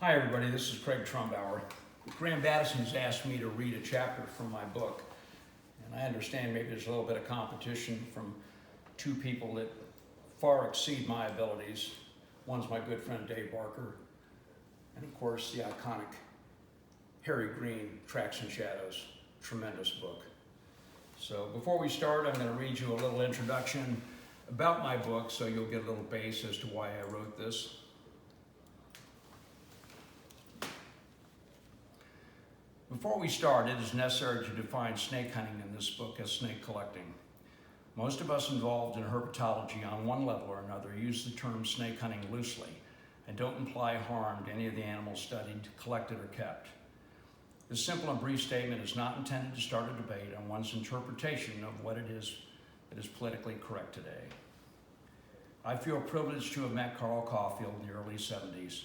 Hi everybody, this is Craig Trumbower. Graham Baddison's asked me to read a chapter from my book, and I understand maybe there's a little bit of competition from two people that far exceed my abilities. One's my good friend Dave Barker, and of course the iconic Harry Green, Tracks and Shadows, tremendous book. So before we start, I'm going to read you a little introduction about my book so you'll get a little base as to why I wrote this. Before we start, it is necessary to define snake hunting in this book as snake collecting. Most of us involved in herpetology on one level or another use the term snake hunting loosely and don't imply harm to any of the animals studied, collected, or kept. This simple and brief statement is not intended to start a debate on one's interpretation of what it is that is politically correct today. I feel privileged to have met Carl Caulfield in the early 70s.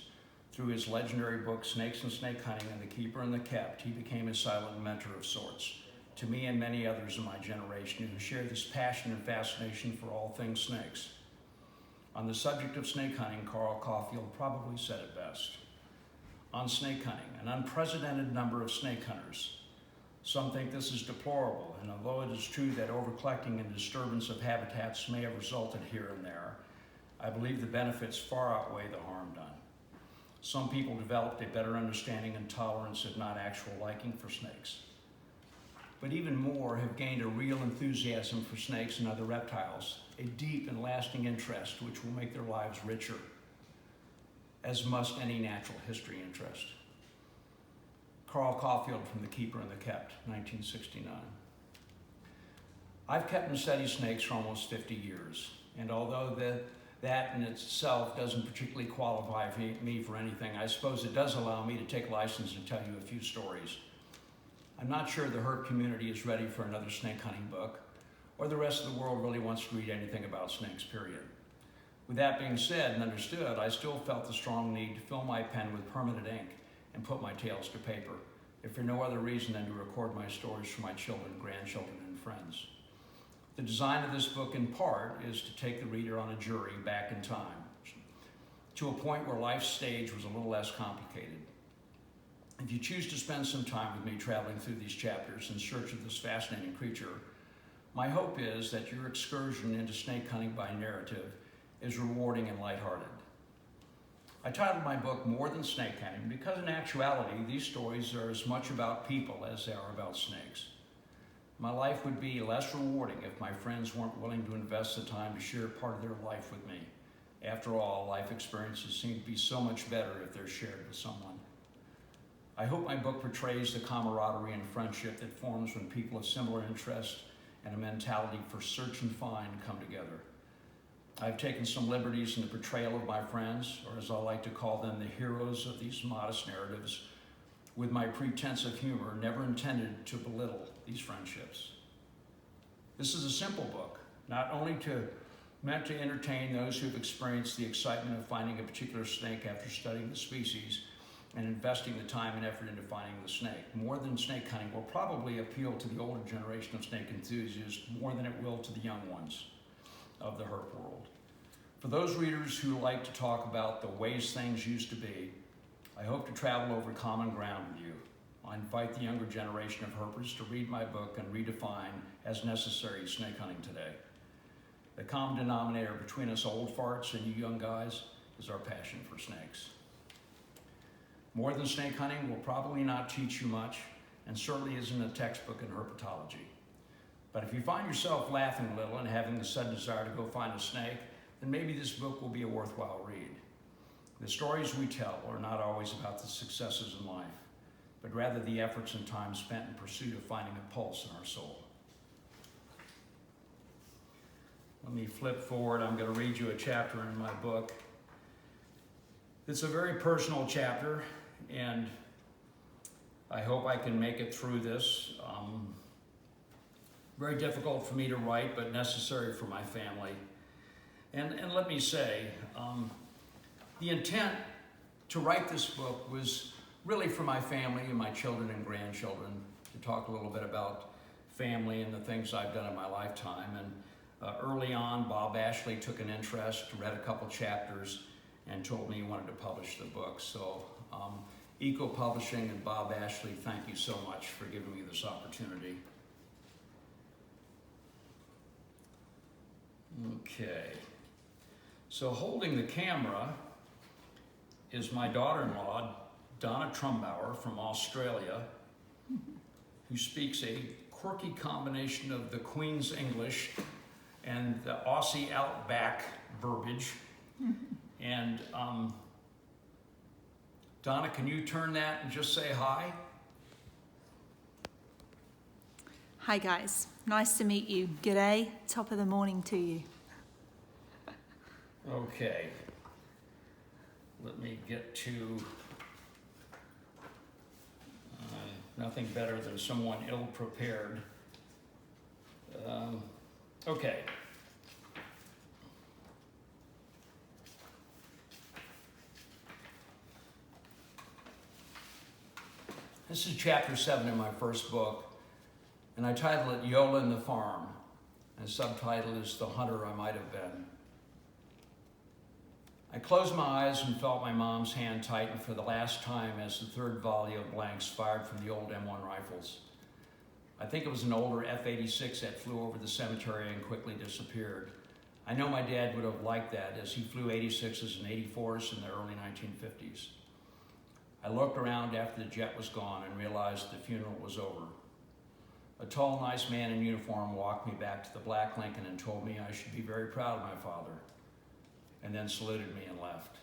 Through his legendary book, Snakes and Snake Hunting and the Keeper and the Kept, he became a silent mentor of sorts to me and many others in my generation who share this passion and fascination for all things snakes. On the subject of snake hunting, Carl Caulfield probably said it best. On snake hunting, an unprecedented number of snake hunters. Some think this is deplorable, and although it is true that overcollecting and disturbance of habitats may have resulted here and there, I believe the benefits far outweigh the harm done. Some people developed a better understanding and tolerance, if not actual liking for snakes. But even more have gained a real enthusiasm for snakes and other reptiles, a deep and lasting interest which will make their lives richer, as must any natural history interest. Carl Caulfield from The Keeper and the Kept, 1969. I've kept and studied snakes for almost 50 years, and although that in itself doesn't particularly qualify me for anything, I suppose it does allow me to take license and tell you a few stories. I'm not sure the herp community is ready for another snake hunting book, or the rest of the world really wants to read anything about snakes, period. With that being said and understood, I still felt the strong need to fill my pen with permanent ink and put my tales to paper, if for no other reason than to record my stories for my children, grandchildren, and friends. The design of this book, in part, is to take the reader on a journey back in time, to a point where life's stage was a little less complicated. If you choose to spend some time with me traveling through these chapters in search of this fascinating creature, my hope is that your excursion into snake hunting by narrative is rewarding and lighthearted. I titled my book More Than Snake Hunting because in actuality, these stories are as much about people as they are about snakes. My life would be less rewarding if my friends weren't willing to invest the time to share part of their life with me. After all, life experiences seem to be so much better if they're shared with someone. I hope my book portrays the camaraderie and friendship that forms when people of similar interests and a mentality for search and find come together. I've taken some liberties in the portrayal of my friends, or as I like to call them, the heroes of these modest narratives, with my pretense of humor, never intended to belittle these friendships. This is a simple book, not only meant to entertain those who've experienced the excitement of finding a particular snake after studying the species and investing the time and effort into finding the snake. More Than Snake Hunting will probably appeal to the older generation of snake enthusiasts more than it will to the young ones of the herp world. For those readers who like to talk about the ways things used to be, I hope to travel over common ground with you. I invite the younger generation of herpers to read my book and redefine, as necessary, snake hunting today. The common denominator between us old farts and you young guys is our passion for snakes. More Than Snake Hunting will probably not teach you much, and certainly isn't a textbook in herpetology. But if you find yourself laughing a little and having the sudden desire to go find a snake, then maybe this book will be a worthwhile read. The stories we tell are not always about the successes in life, but rather the efforts and time spent in pursuit of finding a pulse in our soul. Let me flip forward. I'm going to read you a chapter in my book. It's a very personal chapter, and I hope I can make it through this. Very difficult for me to write, but necessary for my family. And let me say, the intent to write this book was really for my family and my children and grandchildren, to talk a little bit about family and the things I've done in my lifetime. And early on, Bob Ashley took an interest, read a couple chapters, and told me he wanted to publish the book. So Eco Publishing and Bob Ashley, thank you so much for giving me this opportunity. Okay, so holding the camera is my daughter-in-law, Donna Trumbower from Australia, who speaks a quirky combination of the Queen's English and the Aussie Outback verbiage. And Donna, can you turn that and just say hi? Hi guys, nice to meet you. G'day, top of the morning to you. Okay, let me get to nothing better than someone ill-prepared. Okay. This is chapter 7 in my first book, and I title it Yola and the Farm, and the subtitle is The Hunter I Might Have Been. I closed my eyes and felt my mom's hand tighten for the last time as the third volley of blanks fired from the old M1 rifles. I think it was an older F-86 that flew over the cemetery and quickly disappeared. I know my dad would have liked that, as he flew 86s and 84s in the early 1950s. I looked around after the jet was gone and realized the funeral was over. A tall, nice man in uniform walked me back to the black Lincoln and told me I should be very proud of my father, and then saluted me and left.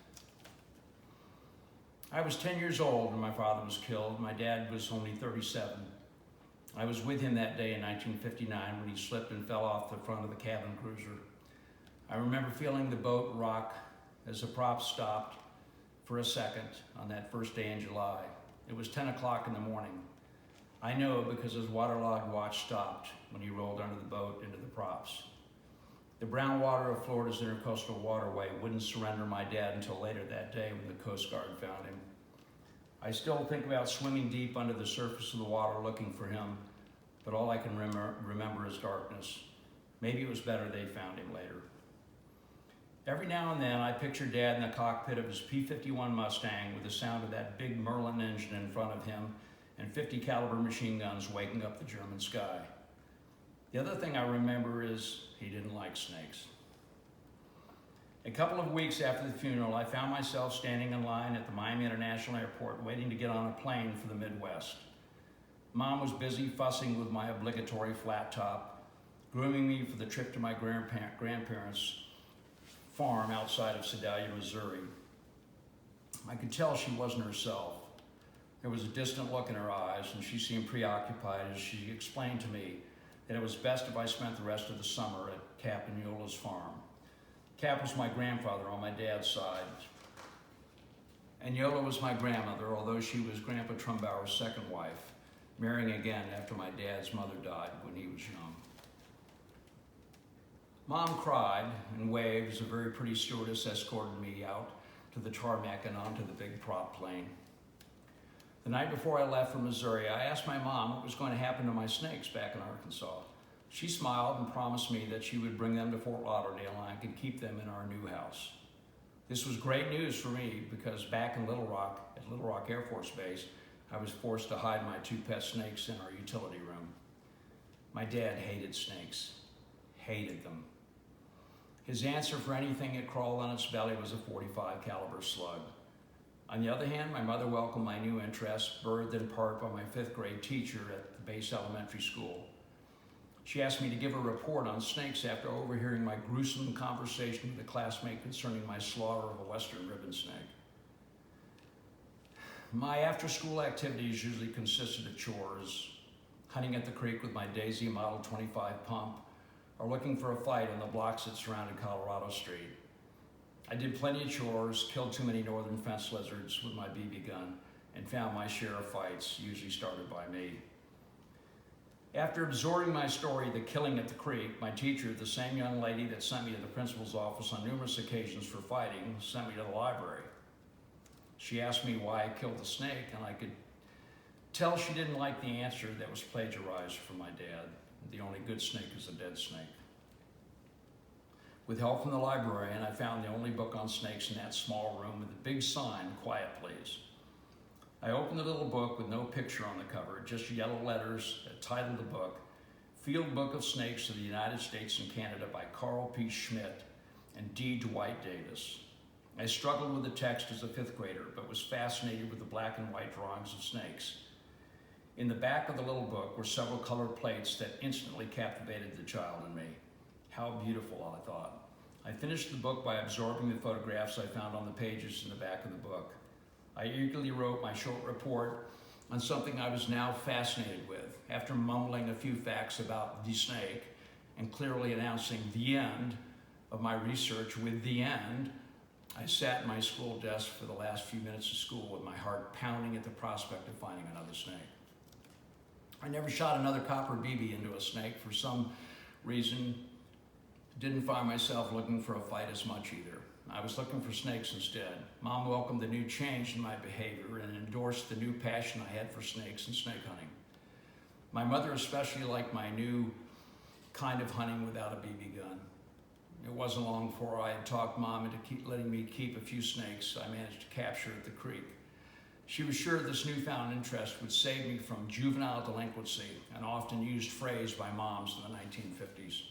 I was 10 years old when my father was killed. My dad was only 37. I was with him that day in 1959 when he slipped and fell off the front of the cabin cruiser. I remember feeling the boat rock as the prop stopped for a second on that first day in July. It was 10 o'clock in the morning. I know because his waterlogged watch stopped when he rolled under the boat into the props. The brown water of Florida's intercoastal waterway wouldn't surrender my dad until later that day when the Coast Guard found him. I still think about swimming deep under the surface of the water looking for him, but all I can remember is darkness. Maybe it was better they found him later. Every now and then I picture Dad in the cockpit of his P-51 Mustang with the sound of that big Merlin engine in front of him and 50 caliber machine guns waking up the German sky. The other thing I remember is he didn't like snakes. A couple of weeks after the funeral, I found myself standing in line at the Miami International Airport waiting to get on a plane for the Midwest. Mom was busy fussing with my obligatory flat top, grooming me for the trip to my grandparents' farm outside of Sedalia, Missouri. I could tell she wasn't herself. There was a distant look in her eyes, and she seemed preoccupied as she explained to me that it was best if I spent the rest of the summer at Cap and Yola's farm. Cap was my grandfather on my dad's side, and Yola was my grandmother, although she was Grandpa Trumbower's second wife, marrying again after my dad's mother died when he was young. Mom cried and waved as a very pretty stewardess escorted me out to the tarmac and onto the big prop plane. The night before I left for Missouri, I asked my mom what was going to happen to my snakes back in Arkansas. She smiled and promised me that she would bring them to Fort Lauderdale and I could keep them in our new house. This was great news for me because back in Little Rock, at Little Rock Air Force Base, I was forced to hide my 2 pet snakes in our utility room. My dad hated snakes, hated them. His answer for anything that crawled on its belly was a .45 caliber slug. On the other hand, my mother welcomed my new interest, birthed in part by my 5th grade teacher at the base elementary school. She asked me to give a report on snakes after overhearing my gruesome conversation with a classmate concerning my slaughter of a western ribbon snake. My after-school activities usually consisted of chores, hunting at the creek with my Daisy Model 25 pump, or looking for a fight on the blocks that surrounded Colorado Street. I did plenty of chores, killed too many northern fence lizards with my BB gun, and found my share of fights, usually started by me. After absorbing my story, The Killing at the Creek, my teacher, the same young lady that sent me to the principal's office on numerous occasions for fighting, sent me to the library. She asked me why I killed the snake, and I could tell she didn't like the answer that was plagiarized from my dad. The only good snake is a dead snake. With help from the librarian, I found the only book on snakes in that small room with a big sign, "Quiet, please." I opened the little book with no picture on the cover, just yellow letters that titled the book, Field Book of Snakes of the United States and Canada by Carl P. Schmidt and D. Dwight Davis. I struggled with the text as a fifth grader, but was fascinated with the black and white drawings of snakes. In the back of the little book were several color plates that instantly captivated the child in me. How beautiful, I thought. I finished the book by absorbing the photographs I found on the pages in the back of the book. I eagerly wrote my short report on something I was now fascinated with. After mumbling a few facts about the snake and clearly announcing the end of my research with the end, I sat in my school desk for the last few minutes of school with my heart pounding at the prospect of finding another snake. I never shot another copper BB into a snake. For some reason, didn't find myself looking for a fight as much either. I was looking for snakes instead. Mom welcomed the new change in my behavior and endorsed the new passion I had for snakes and snake hunting. My mother especially liked my new kind of hunting without a BB gun. It wasn't long before I had talked Mom into letting me keep a few snakes I managed to capture at the creek. She was sure this newfound interest would save me from juvenile delinquency, an often used phrase by moms in the 1950s.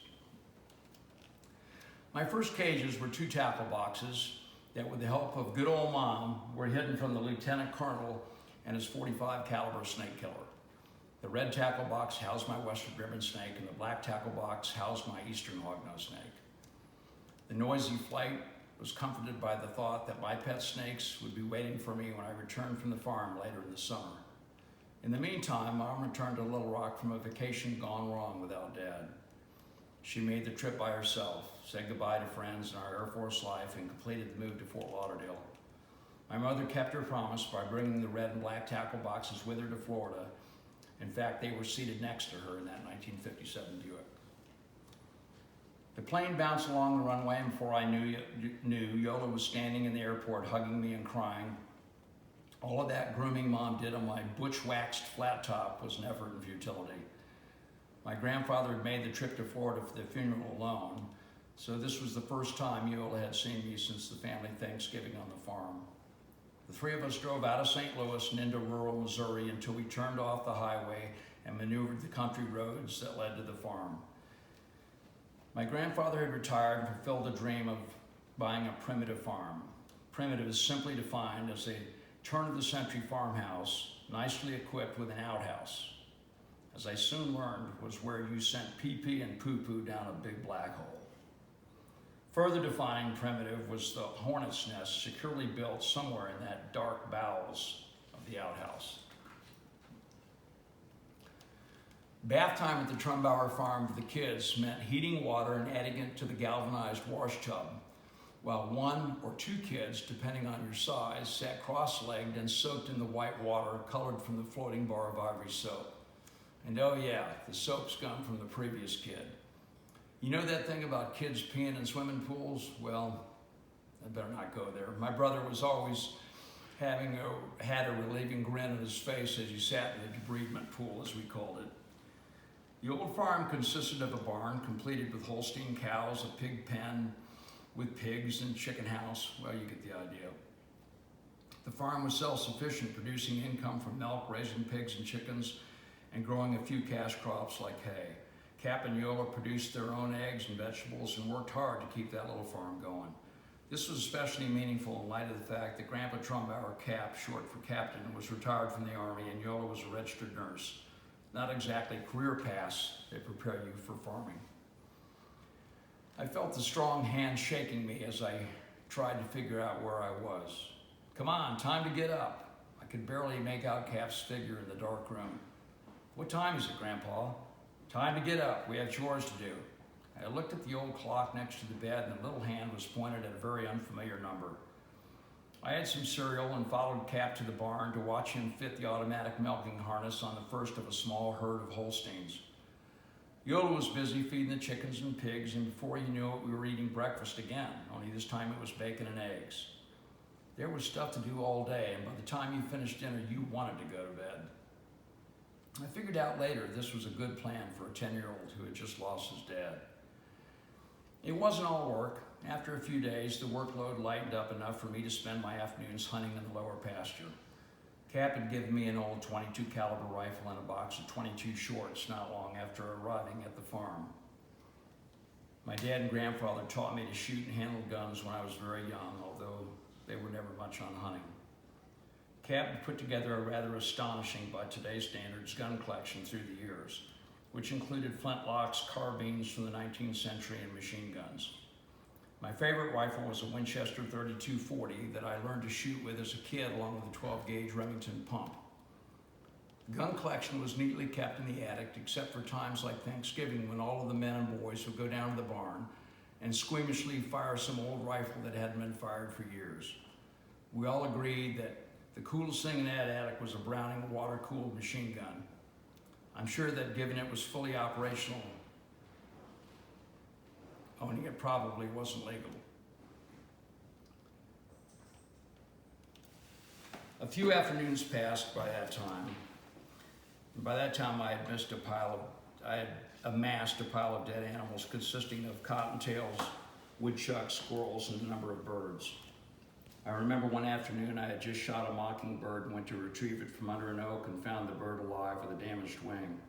My first cages were 2 tackle boxes that, with the help of good old Mom, were hidden from the lieutenant colonel and his .45 caliber snake killer. The red tackle box housed my western ribbon snake, and the black tackle box housed my eastern hognose snake. The noisy flight was comforted by the thought that my pet snakes would be waiting for me when I returned from the farm later in the summer. In the meantime, Mom returned to Little Rock from a vacation gone wrong without Dad. She made the trip by herself, said goodbye to friends in our Air Force life, and completed the move to Fort Lauderdale. My mother kept her promise by bringing the red and black tackle boxes with her to Florida. In fact, they were seated next to her in that 1957 Buick. The plane bounced along the runway, and before I knew, Yola was standing in the airport hugging me and crying. All of that grooming Mom did on my butch-waxed flat top was an effort in futility. My grandfather had made the trip to Florida for the funeral alone, so this was the first time Yola had seen me since the family Thanksgiving on the farm. The 3 of us drove out of St. Louis and into rural Missouri until we turned off the highway and maneuvered the country roads that led to the farm. My grandfather had retired and fulfilled the dream of buying a primitive farm. Primitive is simply defined as a turn-of-the-century farmhouse, nicely equipped with an outhouse. As I soon learned, was where you sent pee-pee and poo-poo down a big black hole. Further defining primitive was the hornet's nest securely built somewhere in that dark bowels of the outhouse. Bath time at the Trumbower farm for the kids meant heating water and adding it to the galvanized wash tub, while 1 or 2 kids, depending on your size, sat cross-legged and soaked in the white water colored from the floating bar of ivory soap. And oh yeah, the soap scum from the previous kid. You know that thing about kids peeing in swimming pools? Well, I better not go there. My brother was always had a relieving grin on his face as he sat in the debridement pool, as we called it. The old farm consisted of a barn completed with Holstein cows, a pig pen with pigs, and chicken house. Well, you get the idea. The farm was self-sufficient, producing income from milk, raising pigs and chickens, and growing a few cash crops like hay. Cap and Yola produced their own eggs and vegetables and worked hard to keep that little farm going. This was especially meaningful in light of the fact that Grandpa Trumbower, Cap, short for captain, was retired from the Army, and Yola was a registered nurse. Not exactly career paths that prepare you for farming. I felt the strong hand shaking me as I tried to figure out where I was. Come on, time to get up. I could barely make out Cap's figure in the dark room. What time is it, Grandpa? Time to get up. We have chores to do. I looked at the old clock next to the bed, and the little hand was pointed at a very unfamiliar number. I had some cereal and followed Cap to the barn to watch him fit the automatic milking harness on the first of a small herd of Holsteins. Yola was busy feeding the chickens and pigs, and before you knew it, we were eating breakfast again, only this time it was bacon and eggs. There was stuff to do all day, and by the time you finished dinner, you wanted to go to bed. I figured out later this was a good plan for a 10-year-old who had just lost his dad. It wasn't all work. After a few days, the workload lightened up enough for me to spend my afternoons hunting in the lower pasture. Cap had given me an old .22 caliber rifle and a box of .22 shorts not long after arriving at the farm. My dad and grandfather taught me to shoot and handle guns when I was very young, although they were never much on hunting. Cap had put together a rather astonishing, by today's standards, gun collection through the years, which included flintlocks, carbines from the 19th century, and machine guns. My favorite rifle was a Winchester .32-40 that I learned to shoot with as a kid along with a 12-gauge Remington pump. The gun collection was neatly kept in the attic, except for times like Thanksgiving when all of the men and boys would go down to the barn and squeamishly fire some old rifle that hadn't been fired for years. We all agreed that the coolest thing in that attic was a Browning water-cooled machine gun. I'm sure that given it was fully operational, owning it probably wasn't legal. A few afternoons passed by that time. And by that time, I had amassed a pile of dead animals consisting of cottontails, woodchucks, squirrels, and a number of birds. I remember one afternoon I had just shot a mockingbird and went to retrieve it from under an oak and found the bird alive with a damaged wing.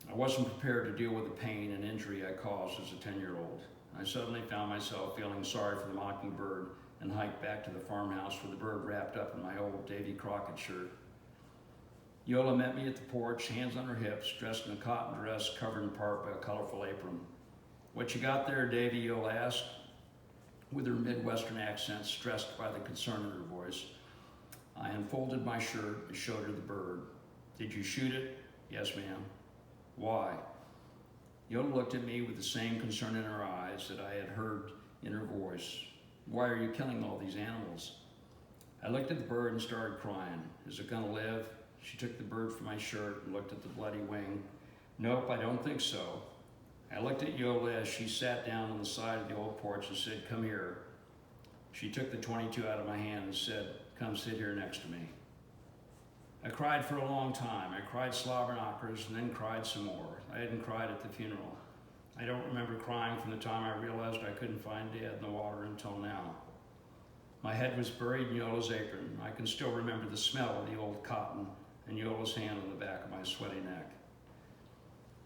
I wasn't prepared to deal with the pain and injury I caused as a 10-year-old. I suddenly found myself feeling sorry for the mockingbird and hiked back to the farmhouse with the bird wrapped up in my old Davy Crockett shirt. Yola met me at the porch, hands on her hips, dressed in a cotton dress covered in part by a colorful apron. "What you got there, Davy?" Yola asked, with her Midwestern accent stressed by the concern in her voice. I unfolded my shirt and showed her the bird. "Did you shoot it?" "Yes, ma'am." "Why?" Yola looked at me with the same concern in her eyes that I had heard in her voice. "Why are you killing all these animals?" I looked at the bird and started crying. "Is it gonna live?" She took the bird from my shirt and looked at the bloody wing. "Nope, I don't think so." I looked at Yola as she sat down on the side of the old porch and said, "Come here." She took the .22 out of my hand and said, "Come sit here next to me." I cried for a long time. I cried slobber knockers and then cried some more. I hadn't cried at the funeral. I don't remember crying from the time I realized I couldn't find Dad in the water until now. My head was buried in Yola's apron. I can still remember the smell of the old cotton and Yola's hand on the back of my sweaty neck.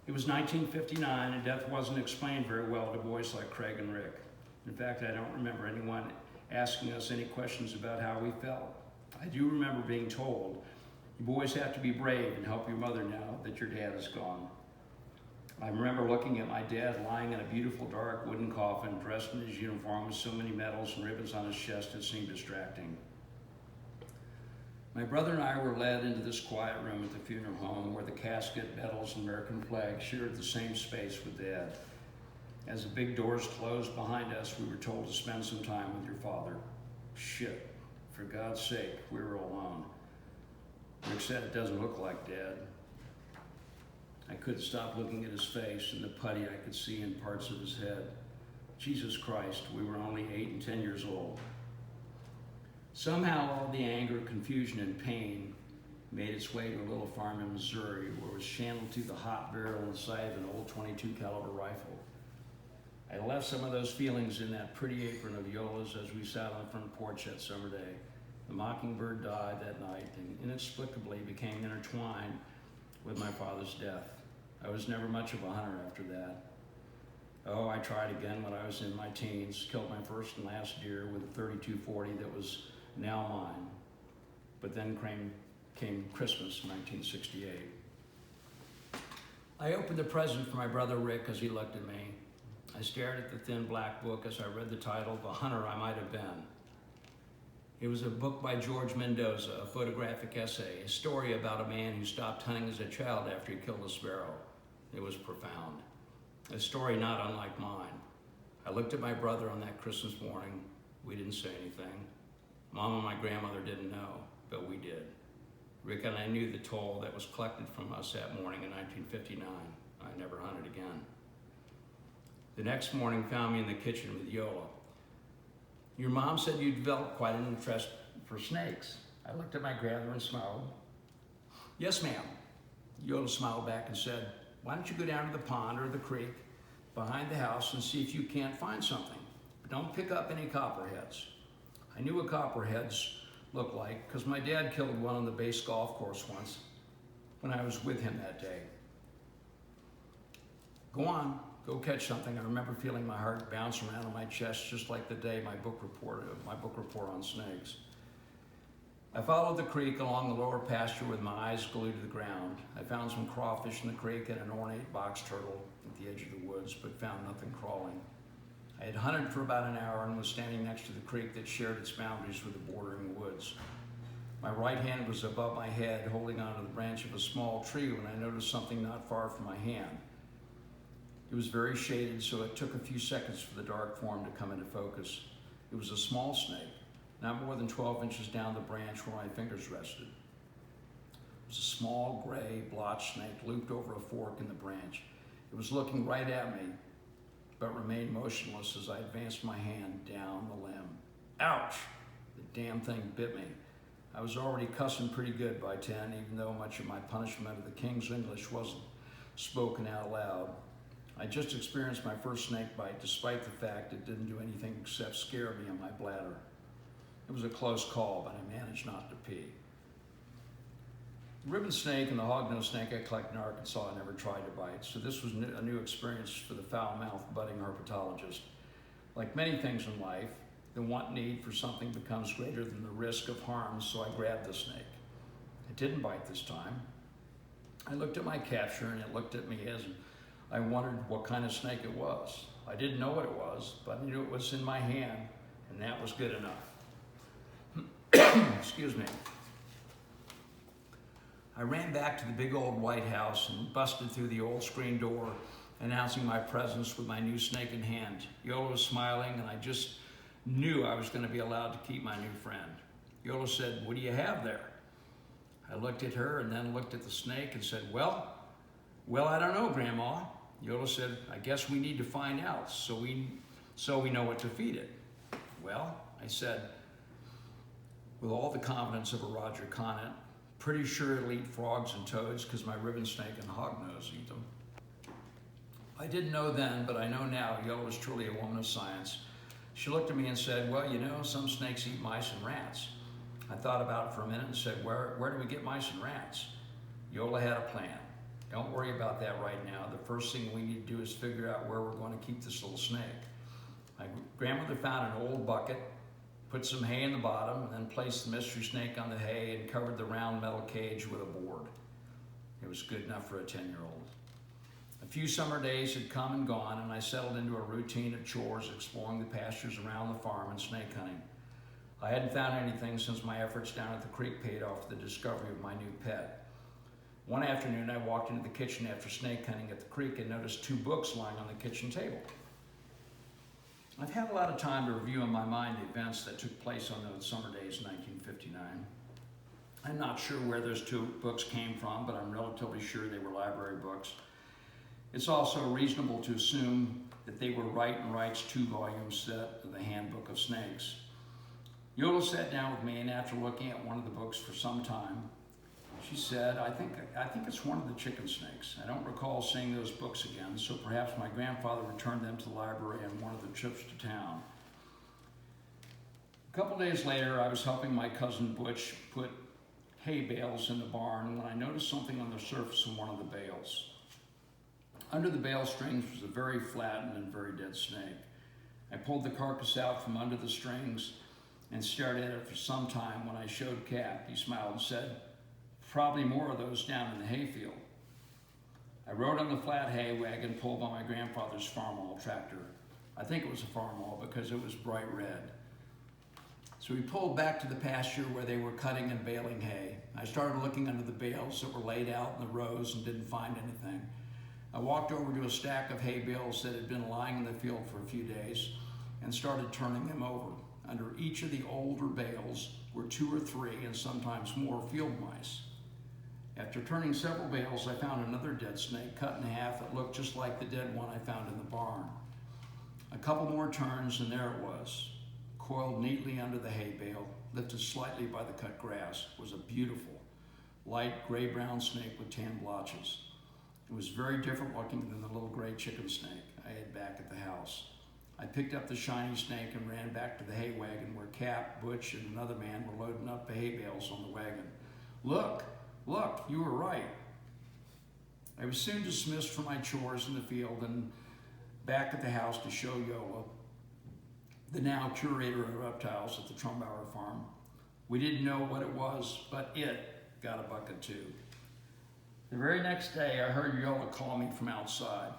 It was 1959, and death wasn't explained very well to boys like Craig and Rick. In fact, I don't remember anyone asking us any questions about how we felt. I do remember being told, "You boys have to be brave and help your mother now that your dad is gone." I remember looking at my dad lying in a beautiful dark wooden coffin, dressed in his uniform with so many medals and ribbons on his chest it seemed distracting. My brother and I were led into this quiet room at the funeral home where the casket, medals, and American flag shared the same space with Dad. As the big doors closed behind us, we were told to spend some time with your father. Shit, for God's sake, we were alone. Rick said, "It doesn't look like Dad." I couldn't stop looking at his face and the putty I could see in parts of his head. Jesus Christ, we were only 8 and 10 years old. Somehow all the anger, confusion, and pain made its way to a little farm in Missouri where it was channeled through the hot barrel inside of an old .22 caliber rifle. I left some of those feelings in that pretty apron of Yola's as we sat on the front porch that summer day. The mockingbird died that night and inexplicably became intertwined with my father's death. I was never much of a hunter after that. Oh, I tried again when I was in my teens, killed my first and last deer with a .32-40 that was now mine. But then came Christmas, 1968. I opened the present for my brother Rick as he looked at me. I stared at the thin black book as I read the title, "The Hunter I Might Have Been." It was a book by George Mendoza, a photographic essay, a story about a man who stopped hunting as a child after he killed a sparrow. It was profound. A story not unlike mine. I looked at my brother on that Christmas morning. We didn't say anything. Mom and my grandmother didn't know, but we did. Rick and I knew the toll that was collected from us that morning in 1959. I never hunted again. The next morning found me in the kitchen with Yola. "Your mom said you developed quite an interest for snakes." I looked at my grandmother and smiled. "Yes, ma'am." Yola smiled back and said, "Why don't you go down to the pond or the creek behind the house and see if you can't find something. But don't pick up any copperheads." I knew what copperheads looked like, because my dad killed one on the base golf course once when I was with him that day. Go on, go catch something. I remember feeling my heart bounce around in my chest, just like the day my book report on snakes. I followed the creek along the lower pasture with my eyes glued to the ground. I found some crawfish in the creek and an ornate box turtle at the edge of the woods, but found nothing crawling. I had hunted for about an hour and was standing next to the creek that shared its boundaries with the bordering woods. My right hand was above my head, holding onto the branch of a small tree when I noticed something not far from my hand. It was very shaded, so it took a few seconds for the dark form to come into focus. It was a small snake, not more than 12 inches down the branch where my fingers rested. It was a small gray blotched snake looped over a fork in the branch. It was looking right at me, but remained motionless as I advanced my hand down the limb. Ouch! The damn thing bit me. I was already cussing pretty good by 10, even though much of my punishment of the King's English wasn't spoken out loud. I just experienced my first snake bite, despite the fact it didn't do anything except scare me in my bladder. It was a close call, but I managed not to pee. The ribbon snake and the hognose snake I collected in Arkansas I never tried to bite, so this was a new experience for the foul-mouthed budding herpetologist. Like many things in life, the need for something becomes greater than the risk of harm, so I grabbed the snake. It didn't bite this time. I looked at my capture and it looked at me as I wondered what kind of snake it was. I didn't know what it was, but I knew it was in my hand, and that was good enough. Excuse me. I ran back to the big old White House and busted through the old screen door, announcing my presence with my new snake in hand. Yola was smiling, and I just knew I was going to be allowed to keep my new friend. Yola said, "What do you have there?" I looked at her and then looked at the snake and said, Well, I don't know, Grandma." Yola said, "I guess we need to find out so we know what to feed it." "Well," I said, with all the confidence of a Roger Conant, "pretty sure it'll eat frogs and toads because my ribbon snake and hognose eat them." I didn't know then, but I know now Yola was truly a woman of science. She looked at me and said, "Well, you know, some snakes eat mice and rats." I thought about it for a minute and said, where do we get mice and rats? Yola had a plan. "Don't worry about that right now. The first thing we need to do is figure out where we're going to keep this little snake." My grandmother found an old bucket, put some hay in the bottom, and then placed the mystery snake on the hay and covered the round metal cage with a board. It was good enough for a 10-year-old. A few summer days had come and gone, and I settled into a routine of chores, exploring the pastures around the farm and snake hunting. I hadn't found anything since my efforts down at the creek paid off with the discovery of my new pet. One afternoon, I walked into the kitchen after snake hunting at the creek and noticed 2 books lying on the kitchen table. I've had a lot of time to review in my mind the events that took place on those summer days in 1959. I'm not sure where those 2 books came from, but I'm relatively sure they were library books. It's also reasonable to assume that they were Wright and Wright's 2-volume set of the Handbook of Snakes. Yola sat down with me, and after looking at one of the books for some time, she said, I think it's one of the chicken snakes. I don't recall seeing those books again, so perhaps my grandfather returned them to the library on one of the trips to town." A couple days later, I was helping my cousin Butch put hay bales in the barn when I noticed something on the surface of one of the bales. Under the bale strings was a very flattened and very dead snake. I pulled the carcass out from under the strings and stared at it for some time. When I showed Cap, he smiled and said, "Probably more of those down in the hayfield." I rode on the flat hay wagon pulled by my grandfather's farmall tractor. I think it was a farmall because it was bright red. So we pulled back to the pasture where they were cutting and baling hay. I started looking under the bales that were laid out in the rows and didn't find anything. I walked over to a stack of hay bales that had been lying in the field for a few days and started turning them over. Under each of the older bales were 2 or 3 and sometimes more field mice. After turning several bales, I found another dead snake cut in half that looked just like the dead one I found in the barn. A couple more turns and there it was, coiled neatly under the hay bale, lifted slightly by the cut grass, was a beautiful, light gray-brown snake with tan blotches. It was very different looking than the little gray chicken snake I had back at the house. I picked up the shiny snake and ran back to the hay wagon where Cap, Butch, and another man were loading up the hay bales on the wagon. Look, you were right. I was soon dismissed from my chores in the field and back at the house to show Yola, the now curator of reptiles at the Trumbower farm. We didn't know what it was, but it got a bucket too. The very next day, I heard Yola call me from outside.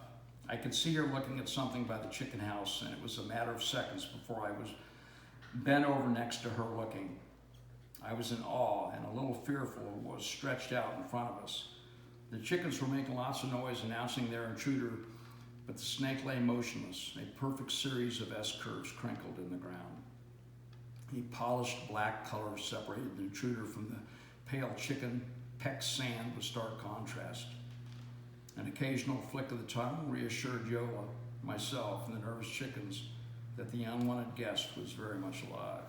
I could see her looking at something by the chicken house, and it was a matter of seconds before I was bent over next to her looking. I was in awe and a little fearful of what was stretched out in front of us. The chickens were making lots of noise announcing their intruder, but the snake lay motionless, a perfect series of S-curves crinkled in the ground. A polished black color separated the intruder from the pale chicken peck sand with stark contrast. An occasional flick of the tongue reassured Yola, myself, and the nervous chickens that the unwanted guest was very much alive.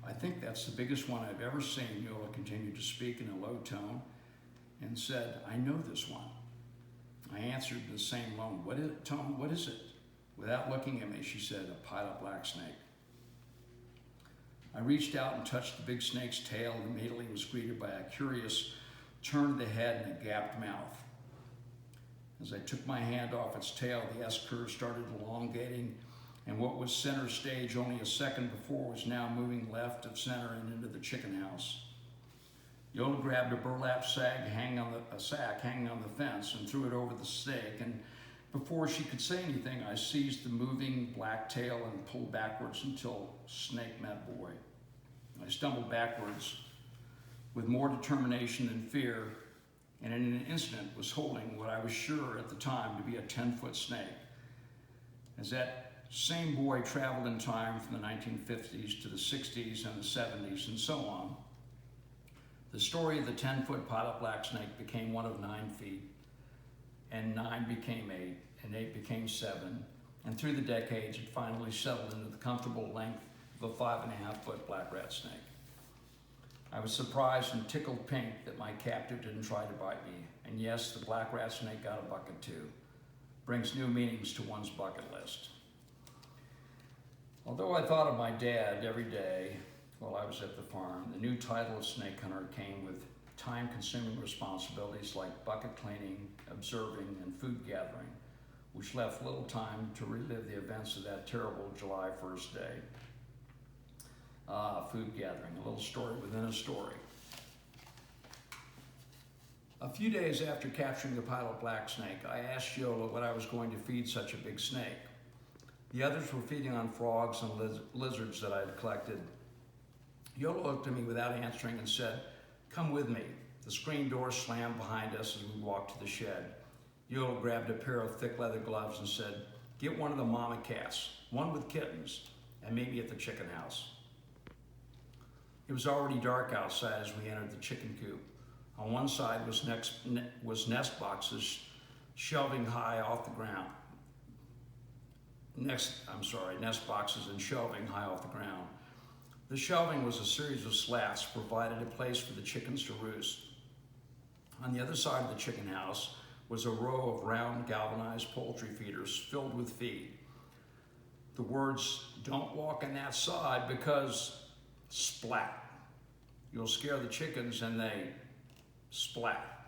I think that's the biggest one I've ever seen. Yola continued to speak in a low tone and said, I know this one. I answered in the same tone, what is it? Without looking at me, she said, a pilot black snake. I reached out and touched the big snake's tail and immediately was greeted by a curious turn of the head and a gapped mouth. As I took my hand off its tail, the S-curve started elongating, and what was center stage only a second before was now moving left of center and into the chicken house. Yola grabbed a burlap sack hanging on the fence and threw it over the snake, and before she could say anything, I seized the moving black tail and pulled backwards until snake met boy. I stumbled backwards with more determination than fear, and in an instant was holding what I was sure at the time to be a 10-foot snake. As that same boy traveled in time from the 1950s to the 60s and the 70s and so on, the story of the 10-foot pilot black snake became one of 9 feet, and 9 became 8, and 8 became 7, and through the decades it finally settled into the comfortable length of a 5.5-foot black rat snake. I was surprised and tickled pink that my captive didn't try to bite me, and yes, the black rat snake got a bucket too. Brings new meanings to one's bucket list. Although I thought of my dad every day while I was at the farm, the new title of snake hunter came with time-consuming responsibilities like bucket cleaning, observing, and food gathering, which left little time to relive the events of that terrible July 1st day. Food gathering, a little story within a story. A few days after capturing the pilot black snake, I asked Yola what I was going to feed such a big snake. The others were feeding on frogs and lizards that I had collected. Yola looked at me without answering and said, "Come with me." The screen door slammed behind us as we walked to the shed. Yola grabbed a pair of thick leather gloves and said, "Get one of the mama cats, one with kittens, and meet me at the chicken house." It was already dark outside as we entered the chicken coop. On one side was nest boxes shelving high off the ground. Nest boxes and shelving high off the ground. The shelving was a series of slats provided a place for the chickens to roost. On the other side of the chicken house was a row of round galvanized poultry feeders filled with feed. The words, "Don't walk on that side because splat. You'll scare the chickens and they splat."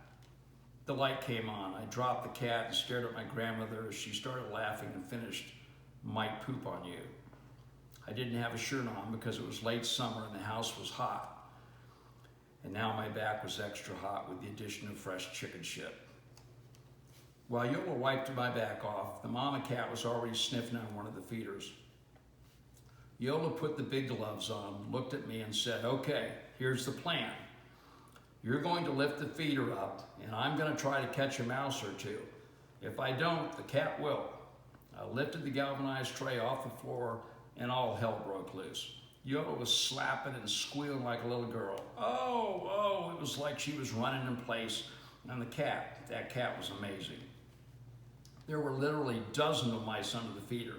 The light came on. I dropped the cat and stared at my grandmother as she started laughing and finished, "Might poop on you." I didn't have a shirt on because it was late summer and the house was hot. And now my back was extra hot with the addition of fresh chicken shit. While Yola wiped my back off, the mama cat was already sniffing on one of the feeders. Yola put the big gloves on, looked at me and said, "Okay, here's the plan. You're going to lift the feeder up and I'm going to try to catch a mouse or two. If I don't, the cat will." I lifted the galvanized tray off the floor and all hell broke loose. Yola was slapping and squealing like a little girl. Oh, it was like she was running in place. And that cat was amazing. There were literally dozens of mice under the feeder,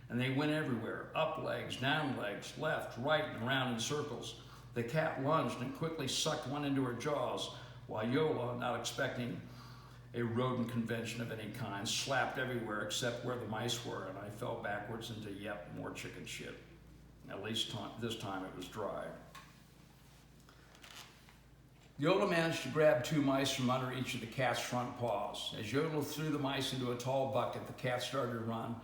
and they went everywhere, up legs, down legs, left, right, and around in circles. The cat lunged and quickly sucked one into her jaws, while Yola, not expecting a rodent convention of any kind, slapped everywhere except where the mice were, and I fell backwards into yet more chicken shit. At least this time it was dry. Yola managed to grab 2 mice from under each of the cat's front paws. As Yola threw the mice into a tall bucket, the cat started to run,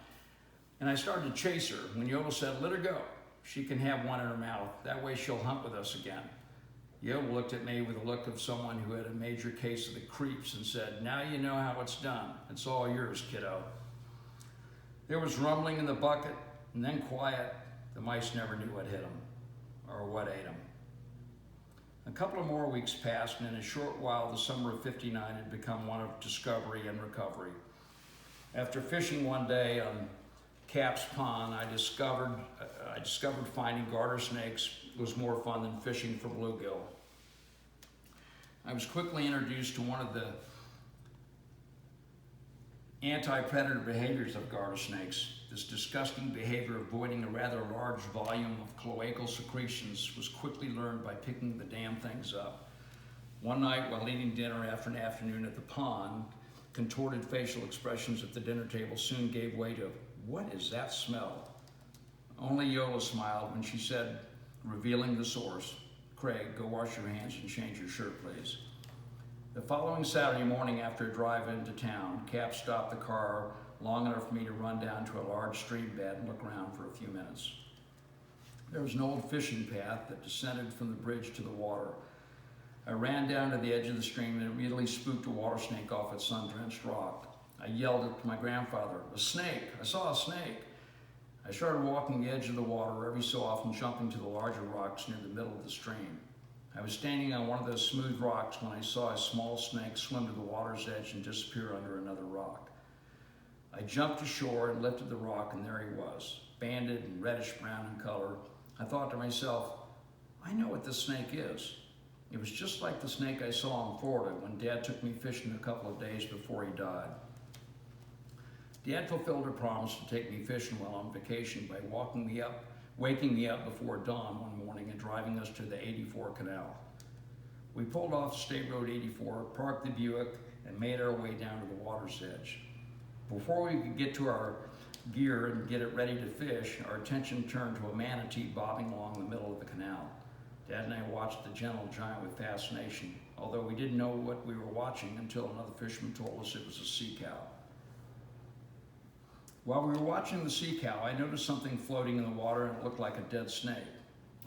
and I started to chase her. When Yola said, "Let her go. She can have one in her mouth. That way she'll hunt with us again." Yola looked at me with a look of someone who had a major case of the creeps and said, "Now you know how it's done. It's all yours, kiddo." There was rumbling in the bucket, and then quiet. The mice never knew what hit them or what ate them. A couple of more weeks passed, and in a short while, the summer of '59 had become one of discovery and recovery. After fishing one day on Cap's Pond, I discovered finding garter snakes was more fun than fishing for bluegill. I was quickly introduced to one of the anti-predator behaviors of garter snakes. This disgusting behavior, avoiding a rather large volume of cloacal secretions, was quickly learned by picking the damn things up. One night, while eating dinner after an afternoon at the pond, contorted facial expressions at the dinner table soon gave way to, "What is that smell?" Only Yola smiled when she said, revealing the source, "Craig, go wash your hands and change your shirt, please." The following Saturday morning, after a drive into town, Cap stopped the car long enough for me to run down to a large stream bed and look around for a few minutes. There was an old fishing path that descended from the bridge to the water. I ran down to the edge of the stream and immediately spooked a water snake off its sun-drenched rock. I yelled at my grandfather, "A snake! I saw a snake!" I started walking the edge of the water, every so often jumping to the larger rocks near the middle of the stream. I was standing on one of those smooth rocks when I saw a small snake swim to the water's edge and disappear under another rock. I jumped ashore and lifted the rock, and there he was, banded and reddish-brown in color. I thought to myself, I know what this snake is. It was just like the snake I saw in Florida when Dad took me fishing a couple of days before he died. Dad fulfilled her promise to take me fishing while on vacation by waking me up before dawn one morning and driving us to the 84 Canal. We pulled off State Road 84, parked the Buick, and made our way down to the water's edge. Before we could get to our gear and get it ready to fish, our attention turned to a manatee bobbing along the middle of the canal. Dad and I watched the gentle giant with fascination, although we didn't know what we were watching until another fisherman told us it was a sea cow. While we were watching the sea cow, I noticed something floating in the water, and it looked like a dead snake.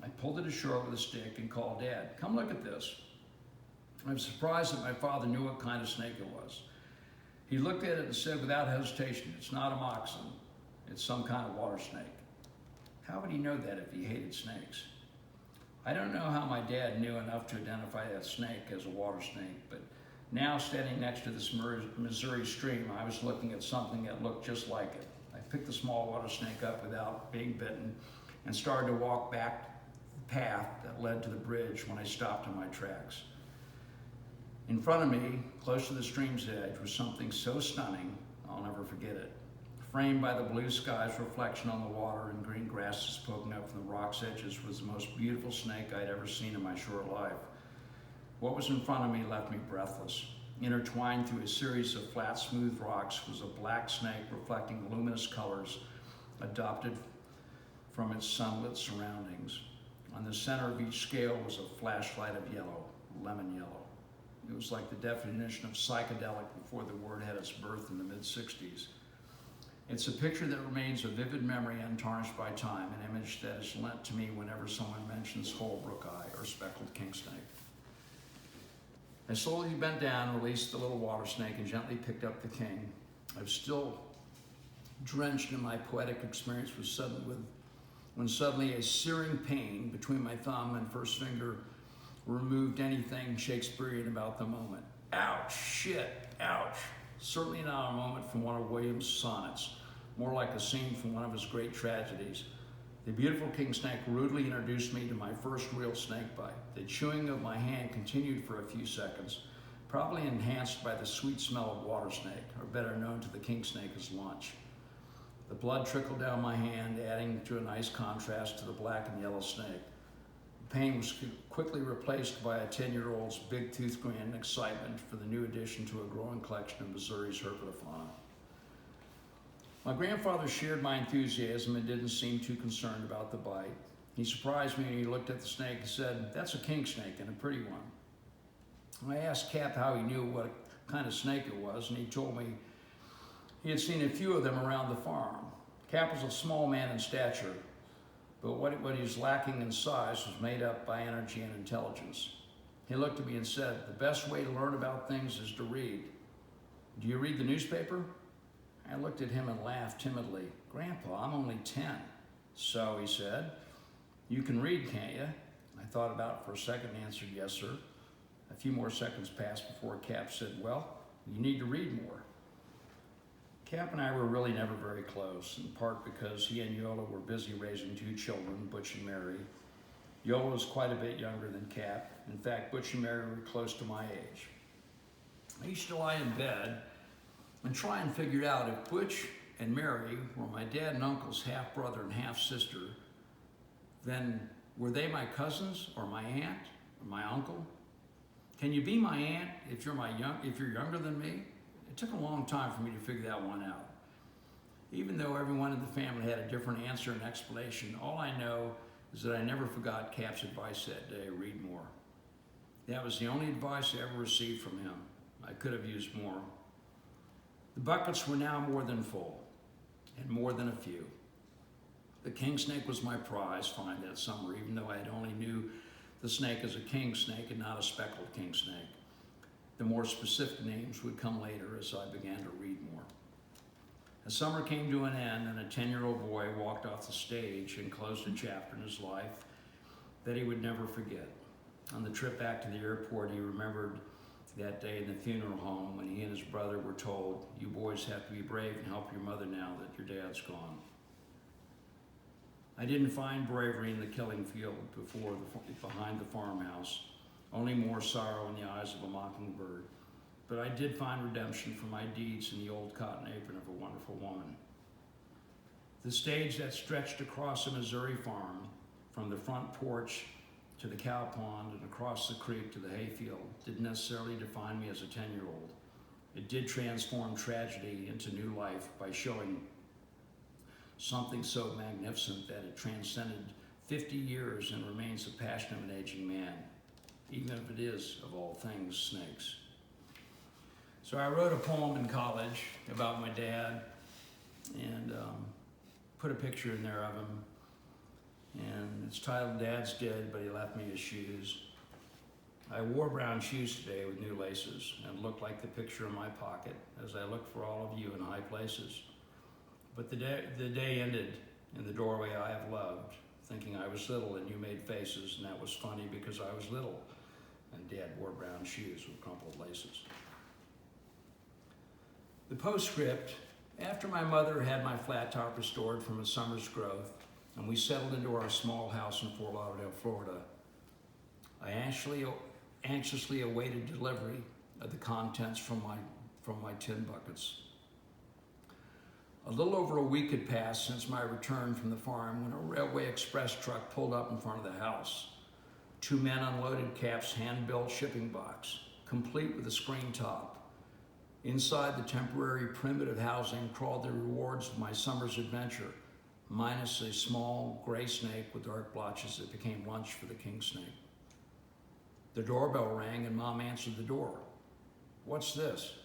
I pulled it ashore with a stick and called Dad, "Come look at this." I was surprised that my father knew what kind of snake it was. He looked at it and said without hesitation, "It's not a moccasin, it's some kind of water snake." How would he know that if he hated snakes? I don't know how my dad knew enough to identify that snake as a water snake, but now standing next to this Missouri stream, I was looking at something that looked just like it. I picked the small water snake up without being bitten and started to walk back the path that led to the bridge when I stopped in my tracks. In front of me, close to the stream's edge, was something so stunning, I'll never forget it. Framed by the blue sky's reflection on the water and green grasses poking up from the rock's edges was the most beautiful snake I'd ever seen in my short life. What was in front of me left me breathless. Intertwined through a series of flat, smooth rocks was a black snake reflecting luminous colors adopted from its sunlit surroundings. On the center of each scale was a flashlight of yellow, lemon yellow. It was like the definition of psychedelic before the word had its birth in the mid-60s. It's a picture that remains a vivid memory untarnished by time, an image that is lent to me whenever someone mentions Holbrook eye or speckled king snake. I slowly bent down, released the little water snake, and gently picked up the king. I was still drenched in my poetic experience when suddenly a searing pain between my thumb and first finger removed anything Shakespearean about the moment. Ouch, shit, ouch. Certainly not a moment from one of William's sonnets, more like a scene from one of his great tragedies. The beautiful king snake rudely introduced me to my first real snake bite. The chewing of my hand continued for a few seconds, probably enhanced by the sweet smell of water snake, or better known to the king snake as lunch. The blood trickled down my hand, adding to a nice contrast to the black and yellow snake. pain was quickly replaced by a 10-year-old's big tooth grin and excitement for the new addition to a growing collection of Missouri's herpetofauna. My grandfather shared my enthusiasm and didn't seem too concerned about the bite. He surprised me when he looked at the snake and said, "That's a king snake and a pretty one." I asked Cap how he knew what kind of snake it was, and he told me he had seen a few of them around the farm. Cap was a small man in stature, but what he was lacking in size was made up by energy and intelligence. He looked at me and said, "The best way to learn about things is to read. Do you read the newspaper?" I looked at him and laughed timidly. "Grandpa, I'm only 10. "So," he said, "you can read, can't you?" I thought about it for a second and answered, "Yes, sir." A few more seconds passed before Cap said, "Well, you need to read more." Cap and I were really never very close, in part because he and Yola were busy raising 2 children, Butch and Mary. Yola was quite a bit younger than Cap. In fact, Butch and Mary were close to my age. I used to lie in bed and try and figure out if Butch and Mary were my dad and uncle's half-brother and half-sister, then were they my cousins or my aunt or my uncle? Can you be my aunt if you're younger than me? It took a long time for me to figure that one out. Even though everyone in the family had a different answer and explanation, all I know is that I never forgot Cap's advice that day: read more. That was the only advice I ever received from him. I could have used more. The buckets were now more than full, and more than a few. The king snake was my prize find that summer, even though I had only knew the snake as a king snake and not a speckled king snake. The more specific names would come later as I began to read more. The summer came to an end, and a 10-year-old boy walked off the stage and closed a chapter in his life that he would never forget. On the trip back to the airport, he remembered that day in the funeral home when he and his brother were told, "You boys have to be brave and help your mother now that your dad's gone." I didn't find bravery in the killing field behind the farmhouse, only more sorrow in the eyes of a mockingbird. But I did find redemption for my deeds in the old cotton apron of a wonderful woman. The stage that stretched across a Missouri farm, from the front porch to the cow pond and across the creek to the hayfield, didn't necessarily define me as a 10-year-old. It did transform tragedy into new life by showing something so magnificent that it transcended 50 years and remains the passion of an aging man, even if it is, of all things, snakes. So I wrote a poem in college about my dad and put a picture in there of him. And it's titled "Dad's Dead, but He Left Me His Shoes." I wore brown shoes today with new laces and looked like the picture in my pocket as I looked for all of you in high places. But the day ended in the doorway I have loved, thinking I was little and you made faces, and that was funny because I was little and Dad wore brown shoes with crumpled laces. The postscript: after my mother had my flat top restored from a summer's growth and we settled into our small house in Fort Lauderdale, Florida, I anxiously awaited delivery of the contents from my tin buckets. A little over a week had passed since my return from the farm when a railway express truck pulled up in front of the house. 2 men unloaded Cap's hand-built shipping box, complete with a screen top. Inside the temporary primitive housing crawled the rewards of my summer's adventure, minus a small gray snake with dark blotches that became lunch for the king snake. The doorbell rang and Mom answered the door. "What's this?"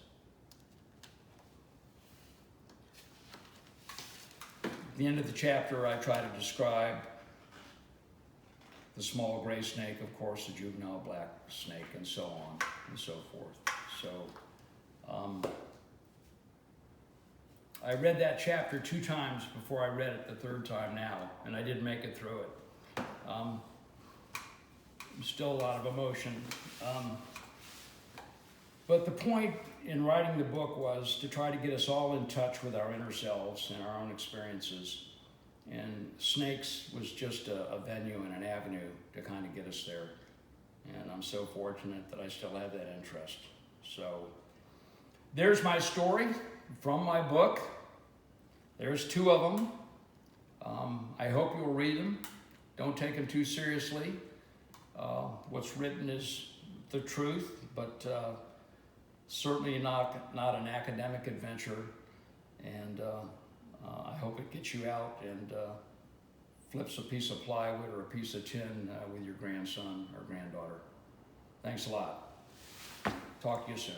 At the end of the chapter, I try to describe the small gray snake, of course, the juvenile black snake, and so on and so forth. So I read that chapter 2 times before I read it the 3rd time now, and I did make it through it. Still a lot of emotion. But the point in writing the book was to try to get us all in touch with our inner selves and our own experiences. And snakes was just a venue and an avenue to kind of get us there. And I'm so fortunate that I still have that interest. So there's my story from my book. There's 2 of them. I hope you'll read them. Don't take them too seriously. what's written is the truth, but certainly not an academic adventure. And I hope it gets you out and flips a piece of plywood or a piece of tin with your grandson or granddaughter. Thanks a lot. Talk to you soon.